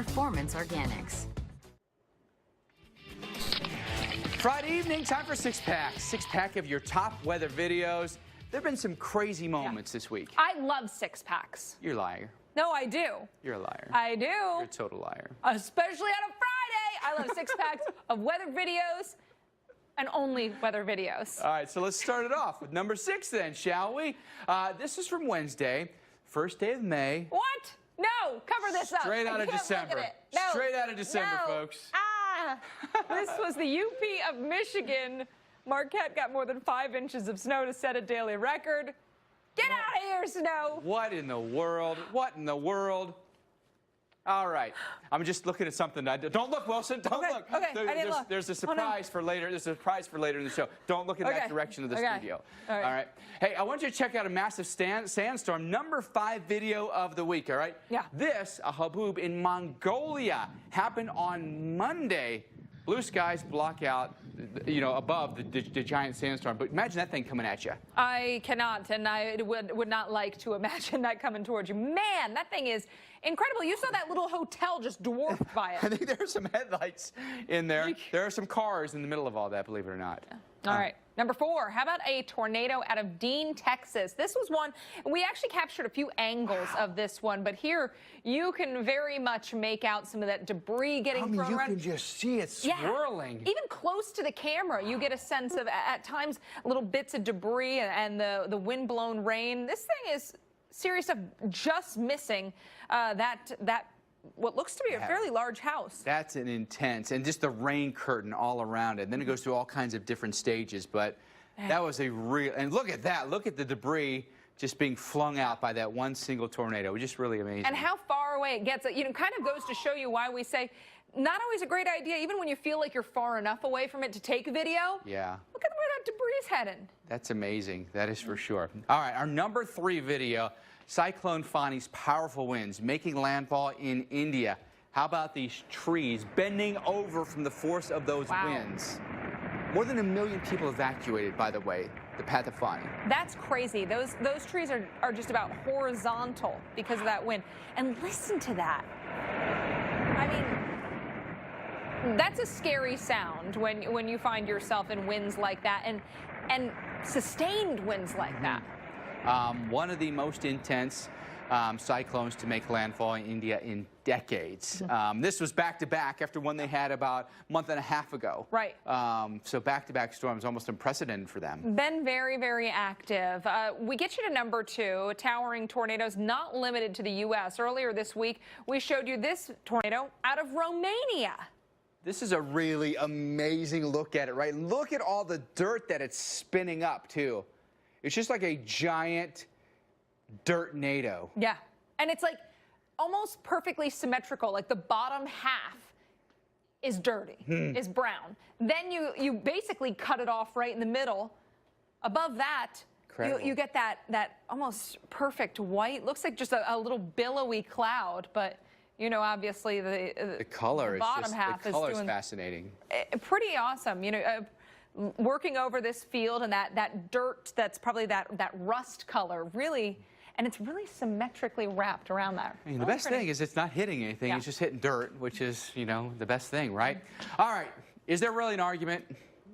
performance organics. Friday evening, time for Six Pack. Six pack of your top weather videos. There have been some crazy moments this week. I love six packs. You're a liar. No, I do. You're a liar. I do. You're a total liar. Especially on a Friday. I love six packs of weather videos and only weather videos. All right, so let's start it off with number 6 then, shall we? This is from Wednesday, first day of May. What? No, cover this up. Straight out of December. No. Straight out of December, No. folks. This was the UP of Michigan. Marquette got more than 5 inches of snow to set a daily record. Get out of here, snow. What in the world? What in the world? All right. I'm just looking at something. Don't look, Wilson. Don't look. Okay, I didn't look. There's a surprise for later. There's a surprise for later in the show. Don't look in that direction of the studio. All right. Hey, I want you to check out a massive sandstorm, number 5 video of the week, all right? Yeah. This, a haboob in Mongolia, happened on Monday. Blue skies block out, above the giant sandstorm. But imagine that thing coming at you. I cannot, and I would not like to imagine that coming towards you. Man, that thing is incredible. You saw that little hotel just dwarfed by it. I think there are some headlights in there. There are some cars in the middle of all that, believe it or not. All right. Number 4, how about a tornado out of Dean, Texas? This was one, we actually captured a few angles of this one, but here you can very much make out some of that debris getting thrown around. You can just see it swirling. Even close to the camera, you get a sense of, at times, little bits of debris and the wind-blown rain. This thing is serious of just missing what looks to be a fairly large house. That's an intense, and just the rain curtain all around it. And then it goes through all kinds of different stages, but that was a real, and look at that. Look at the debris just being flung out by that one single tornado. It was just really amazing. And how far away it gets, kind of goes to show you why we say not always a great idea, even when you feel like you're far enough away from it to take a video. Yeah. Look at where that debris is heading. That's amazing. That is for sure. All right, our number 3 video. Cyclone Fani's powerful winds making landfall in India. How about these trees bending over from the force of those winds? More than 1 million people evacuated, by the way, the path of Fani. That's crazy. Those trees are just about horizontal because of that wind. And listen to that. I mean, that's a scary sound when you find yourself in winds like that and sustained winds like that. One of the most intense cyclones to make landfall in India in decades. This was back-to-back after one they had about a month and a half ago. Right. So back-to-back storms, almost unprecedented for them. Been very, very active. We get you to number 2, towering tornadoes not limited to the U.S. Earlier this week, we showed you this tornado out of Romania. This is a really amazing look at it, right? Look at all the dirt that it's spinning up, too. It's just like a giant dirt-nado. Yeah, and it's like almost perfectly symmetrical. Like the bottom half is dirty, is brown. Then you basically cut it off right in the middle. Above that, you get that almost perfect white. Looks like just a little billowy cloud, but obviously the color the bottom half the color is fascinating. Pretty awesome. Working over this field and that dirt that's probably that rust color really, and it's really symmetrically wrapped around that. I mean, the best thing is it's not hitting anything. It's just hitting dirt, which is, the best thing, right? All right. Is there really an argument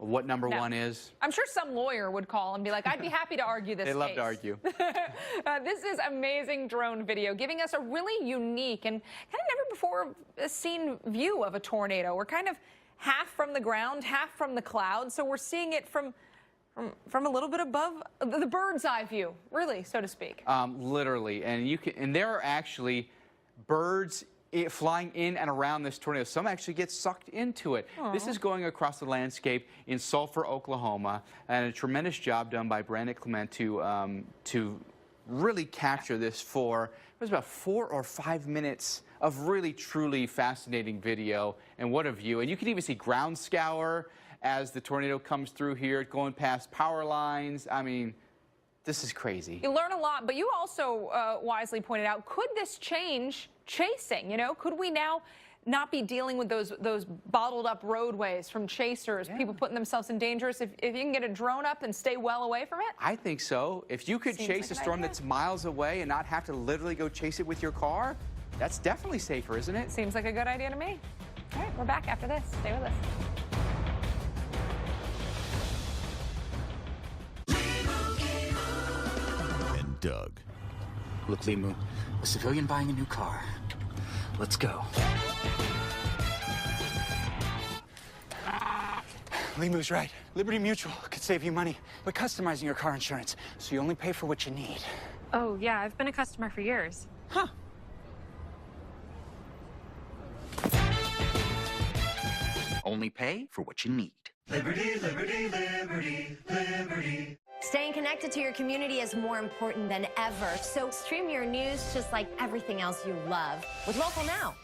of what number 1 is? I'm sure some lawyer would call and be like, I'd be happy to argue this They love case. to argue. This is amazing drone video, giving us a really unique and kind of never before seen view of a tornado. We're kind of half from the ground, half from the clouds, so we're seeing it from a little bit above the bird's eye view, really, so to speak. Literally, and there are actually birds flying in and around this tornado. Some actually get sucked into it. This is going across the landscape in Sulphur, Oklahoma, and a tremendous job done by Brandon Clement to really capture this it was about 4 or 5 minutes of really, truly fascinating video, and what a view. And you can even see ground scour as the tornado comes through here, going past power lines. I mean, this is crazy. You learn a lot, but you also wisely pointed out, could this change chasing? Could we now not be dealing with those bottled up roadways from chasers, people putting themselves in danger? If you can get a drone up and stay well away from it? I think so. If you could chase a storm that's miles away and not have to literally go chase it with your car, That's definitely safer, isn't it? Seems like a good idea to me. All right, we're back after this. Stay with us. And Doug. Look, Limu, a civilian buying a new car. Let's go. Limu's right. Liberty Mutual could save you money by customizing your car insurance, so you only pay for what you need. Oh, yeah, I've been a customer for years. Huh. Only pay for what you need. Liberty, liberty, liberty, liberty. Staying connected to your community is more important than ever. So stream your news just like everything else you love with Local Now.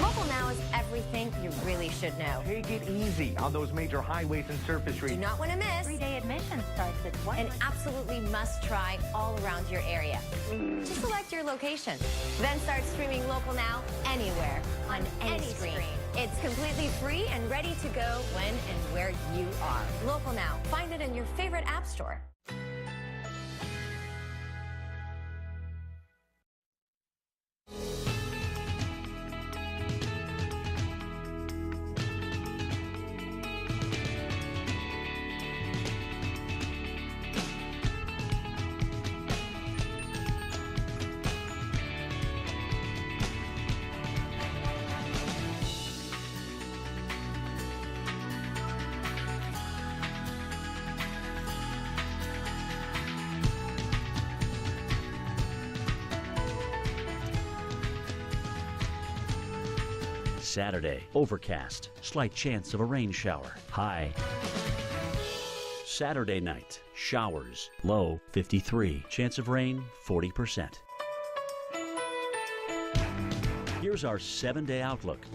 Local Now is everything you really should know. Take it easy on those major highways and surface Do streets. not want to miss 3-day admission starts at $1. an absolutely must-try all around your area. Just select your location. Then start streaming Local Now anywhere on any screen. It's completely free and ready to go when and where you are. Local Now. Find it in your favorite app store. Saturday, overcast, slight chance of a rain shower, high. Saturday night, showers, low 53, chance of rain 40%. Here's our 7-day outlook.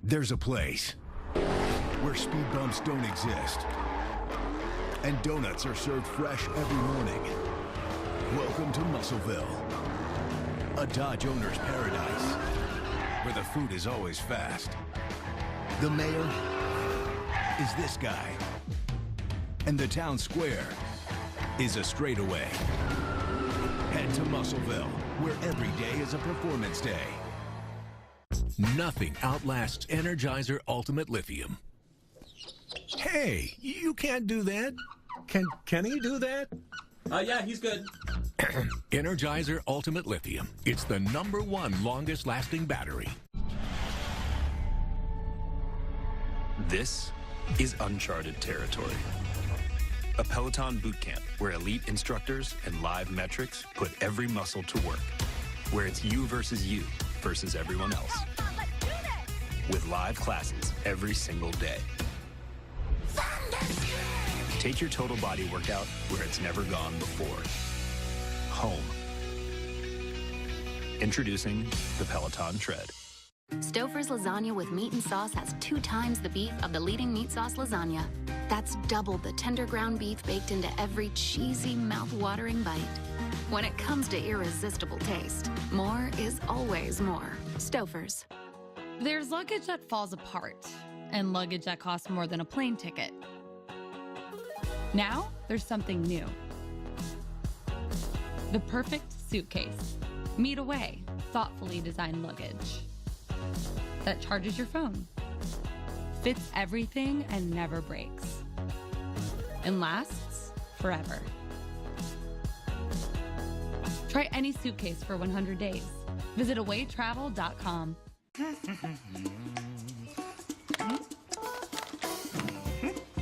There's a place where speed bumps don't exist, and donuts are served fresh every morning. Welcome to Muscleville, a Dodge owner's paradise, where the food is always fast. The mayor is this guy, and the town square is a straightaway. Head to Muscleville, where every day is a performance day. Nothing outlasts Energizer Ultimate Lithium. Hey, you can't do that. Can he do that? Yeah, he's good. Energizer Ultimate Lithium. It's the #1 longest lasting battery. This is uncharted territory. A Peloton boot camp where elite instructors and live metrics put every muscle to work. Where it's you versus everyone else. With live classes every single day. Take your total body workout where it's never gone before. Home. Introducing the Peloton Tread. Stouffer's lasagna with meat and sauce has 2 times the beef of the leading meat sauce lasagna. That's double the tender ground beef baked into every cheesy, mouth-watering bite. When it comes to irresistible taste, more is always more. Stouffer's. There's luggage that falls apart, and luggage that costs more than a plane ticket. Now, there's something new. The perfect suitcase. Meet away, thoughtfully designed luggage that charges your phone, fits everything and never breaks, and lasts forever. Try any suitcase for 100 days. Visit awaytravel.com.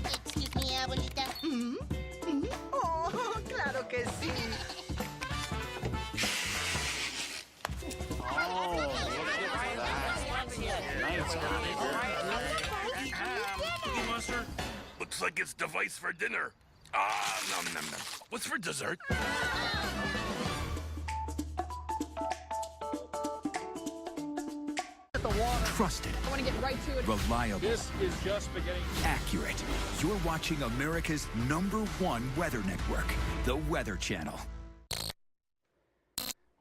Excuse me, abuelita. Oh, claro que sí. Looks like it's device for dinner. Ah, nom nom nom. What's for dessert? Trusted. I want to get right to it. Reliable. This is just beginning. Accurate. You're watching America's #1 weather network, the Weather Channel.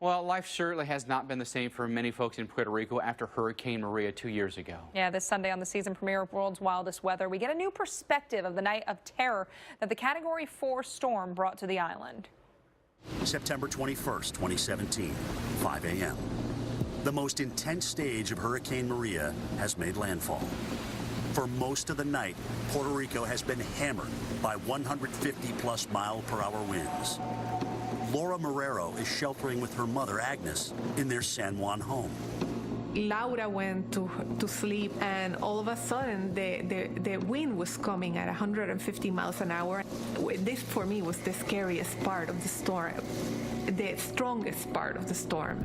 Well, life certainly has not been the same for many folks in Puerto Rico after Hurricane Maria 2 years ago. Yeah, this Sunday on the season premiere of World's Wildest Weather, we get a new perspective of the night of terror that the Category 4 storm brought to the island. September 21st, 2017, 5 a.m. The most intense stage of Hurricane Maria has made landfall. For most of the night, Puerto Rico has been hammered by 150-plus mile-per-hour winds. Laura Marrero is sheltering with her mother, Agnes, in their San Juan home. Laura went to sleep, and all of a sudden the wind was coming at 150 miles an hour. This, for me, was the scariest part of the storm, the strongest part of the storm.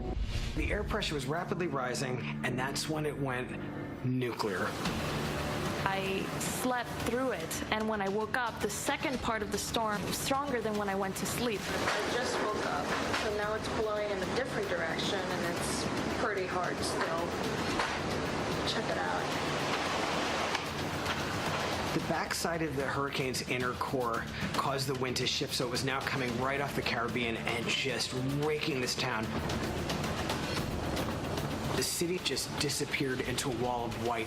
The air pressure was rapidly rising, and that's when it went nuclear. I slept through it, and when I woke up, the second part of the storm was stronger than when I went to sleep. I just woke up, so now it's blowing in a different direction, and it's pretty hard still. Check it out. The backside of the hurricane's inner core caused the wind to shift, so it was now coming right off the Caribbean and just raking this town. The city just disappeared into a wall of white.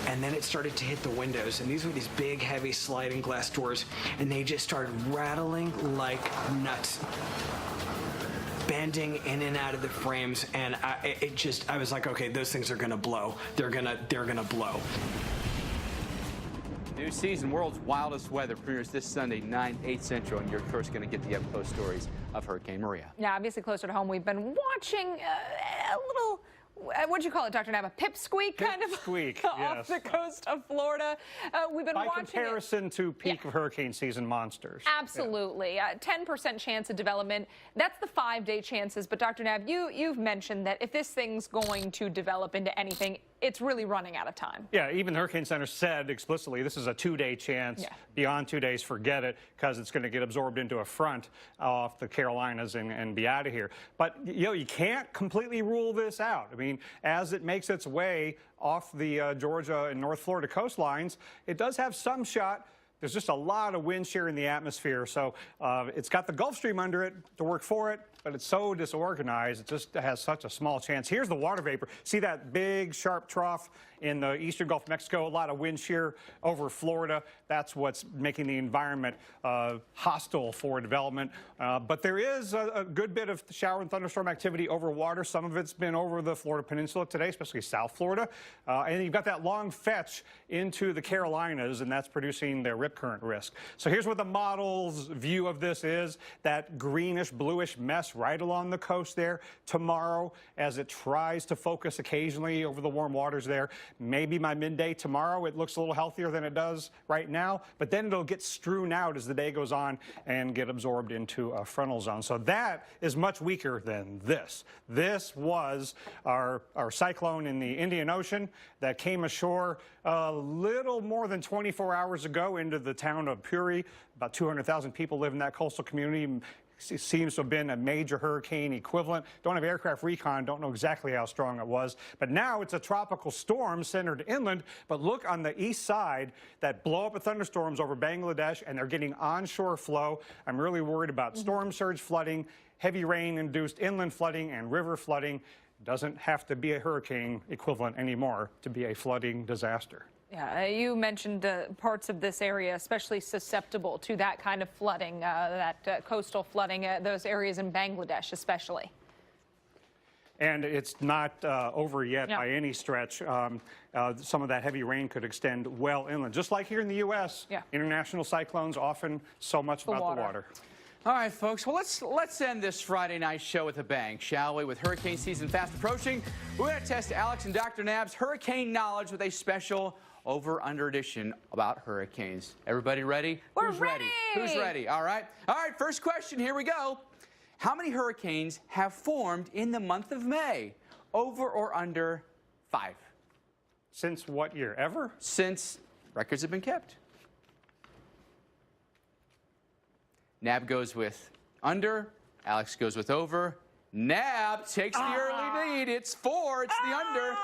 And then it started to hit the windows, and these were these big, heavy sliding glass doors, and they just started rattling like nuts, bending in and out of the frames, and I was like, okay, those things are gonna blow. They're gonna blow. New season, World's Wildest Weather premieres this Sunday, 9/8 Central, and you're of course going to get the up-close stories of Hurricane Maria. Yeah, obviously closer to home, we've been watching a little, what'd you call it, Dr. Nab? A pipsqueak kind of Pipsqueak, off the coast of Florida. We've been watching comparison to peak of hurricane season monsters. Absolutely. 10% chance of development. That's the 5-day chances. But Dr. Nab, you've mentioned that if this thing's going to develop into anything, it's really running out of time. Yeah, even the Hurricane Center said explicitly this is a 2-day chance. Yeah. Beyond 2 days, forget it, because it's going to get absorbed into a front off the Carolinas and be out of here. But, you know, you can't completely rule this out. I mean, as it makes its way off the Georgia and North Florida coastlines, it does have some shot. There's just a lot of wind shear in the atmosphere, so it's got the Gulf Stream under it to work for it, but it's so disorganized, it just has such a small chance. Here's the water vapor. See that big, sharp trough in the eastern Gulf of Mexico? A lot of wind shear over Florida. That's what's making the environment hostile for development. But there is a good bit of shower and thunderstorm activity over water. Some of it's been over the Florida Peninsula today, especially South Florida. And you've got that long fetch into the Carolinas, and that's producing their rip current risk. So here's what the model's view of this is, that greenish, bluish mess right along the coast there tomorrow as it tries to focus occasionally over the warm waters there. Maybe by midday tomorrow it looks a little healthier than it does right now, but then it'll get strewn out as the day goes on and get absorbed into a frontal zone. So that is much weaker than this. This was our cyclone in the Indian Ocean that came ashore a little more than 24 hours ago into the town of Puri. About 200,000 people live in that coastal community. It seems to have been a major hurricane equivalent. Don't have aircraft recon, don't know exactly how strong it was. But now it's a tropical storm centered inland. But look on the east side, that blow up of thunderstorms over Bangladesh, and they're getting onshore flow. I'm really worried about storm surge flooding, heavy rain-induced inland flooding, and river flooding. Doesn't have to be a hurricane equivalent anymore to be a flooding disaster. Yeah, you mentioned parts of this area especially susceptible to that kind of flooding, coastal flooding, those areas in Bangladesh especially. And it's not over yet by any stretch. Some of that heavy rain could extend well inland. Just like here in the U.S., international cyclones often so much about the water. All right, folks, well, let's end this Friday night show with a bang, shall we? With hurricane season fast approaching, we're going to test Alex and Dr. Nab's hurricane knowledge with a special over-under edition about hurricanes. Everybody ready? We're ready. Who's ready? All right. All right, first question, here we go. How many hurricanes have formed in the month of May? Over or under 5? Since what year? Ever? Since records have been kept. Nab goes with under. Alex goes with over. Nab takes the early lead. It's 4. It's the under.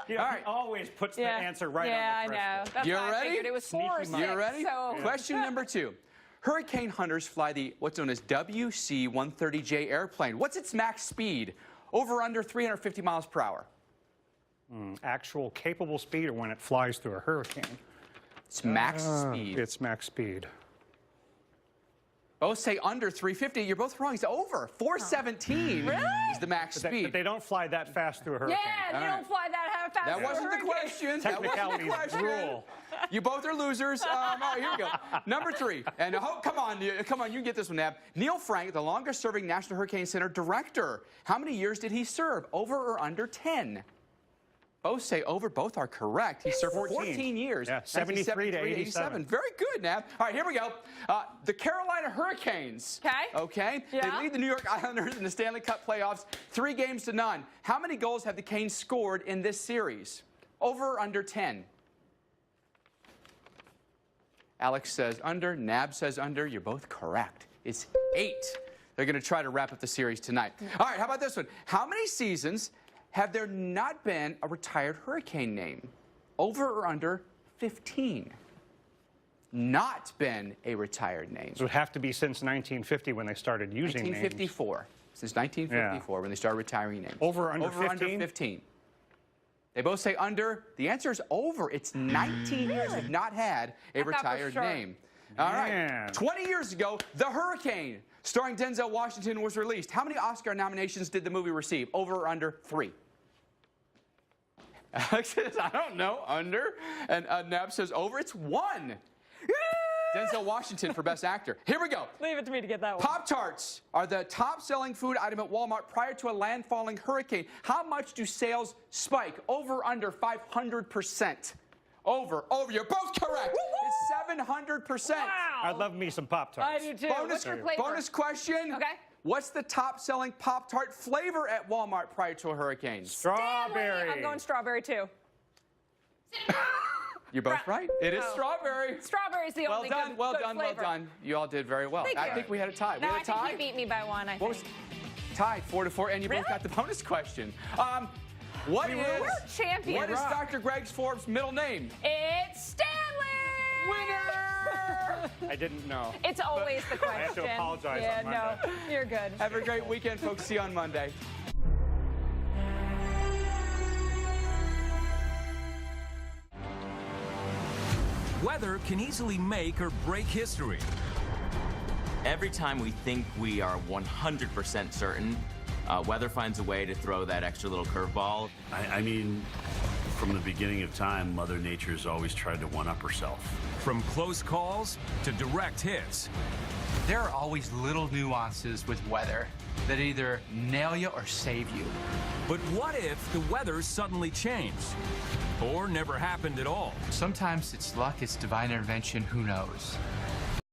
You know, he always puts the answer right on the threshold. Yeah, I know. That's You're why I ready? figured it was 4 or 6. You're ready? So. Question number 2. Hurricane hunters fly the what's known as WC-130J airplane. What's its max speed? Over or under 350 miles per hour? Actual capable speed or when it flies through a hurricane? It's max speed. It's max speed. Both say under 350. You're both wrong. It's over. 417 is the max speed. But they don't fly that fast through a hurricane. Yeah, they don't fly that fast. That wasn't the question. Technicalities rule. You both are losers. All right, here we go. Number 3. And come on, you can get this one, Nab. Neil Frank, the longest-serving National Hurricane Center director. How many years did he serve? Over or under 10? Both say over. Both are correct. He served 14 years. Yeah, 73 to 87. Very good, Nab. All right, here we go. The Carolina Hurricanes. Okay. Yeah. They lead the New York Islanders in the Stanley Cup playoffs 3-0. How many goals have the Canes scored in this series? Over or under 10? Alex says under. Nab says under. You're both correct. It's 8. They're going to try to wrap up the series tonight. All right, how about this one? How many seasons have there not been a retired hurricane name? Over or under 15? Not been a retired name. So it would have to be since 1950 when they started using 1954. names. Since 1954 when they started retiring names. Over or under 15? Over under 15. They both say under. The answer is over. It's 19 years have not had a retired name. All right. 20 years ago, The Hurricane, starring Denzel Washington, was released. How many Oscar nominations did the movie receive? Over or under 3? Alex says, I don't know, under. And Nab says over. It's 1. Denzel Washington for Best Actor. Here we go. Leave it to me to get that one. Pop-Tarts are the top-selling food item at Walmart prior to a landfalling hurricane. How much do sales spike? Over or under 500%? Over. You're both correct. It's 700%. Wow. I'd love me some Pop-Tarts. I do too. What's your flavor? Bonus question. Okay. What's the top-selling Pop-Tart flavor at Walmart prior to a hurricane? Strawberry. I'm going strawberry too. You're both right. It is strawberry. Strawberry's the only good Well flavor. done. You all did very well. Thank you. I think we had a tie. No, we I had a tie. think you beat me by 1, I think. What was tied 4-4, and you both got the bonus question. What We're champions. What is Dr. Greg Forbes' middle name? It's Stanley! Winner! I didn't know. It's always the question. I have to apologize Yeah, on Monday. no, you're good. Have a great weekend, folks. See you on Monday. Weather can easily make or break history. Every time we think we are 100% certain, weather finds a way to throw that extra little curveball. I mean, from the beginning of time, Mother Nature's always tried to one-up herself. From close calls to direct hits. There are always little nuances with weather that either nail you or save you. But what if the weather suddenly changed? Or never happened at all? Sometimes it's luck, it's divine intervention, who knows?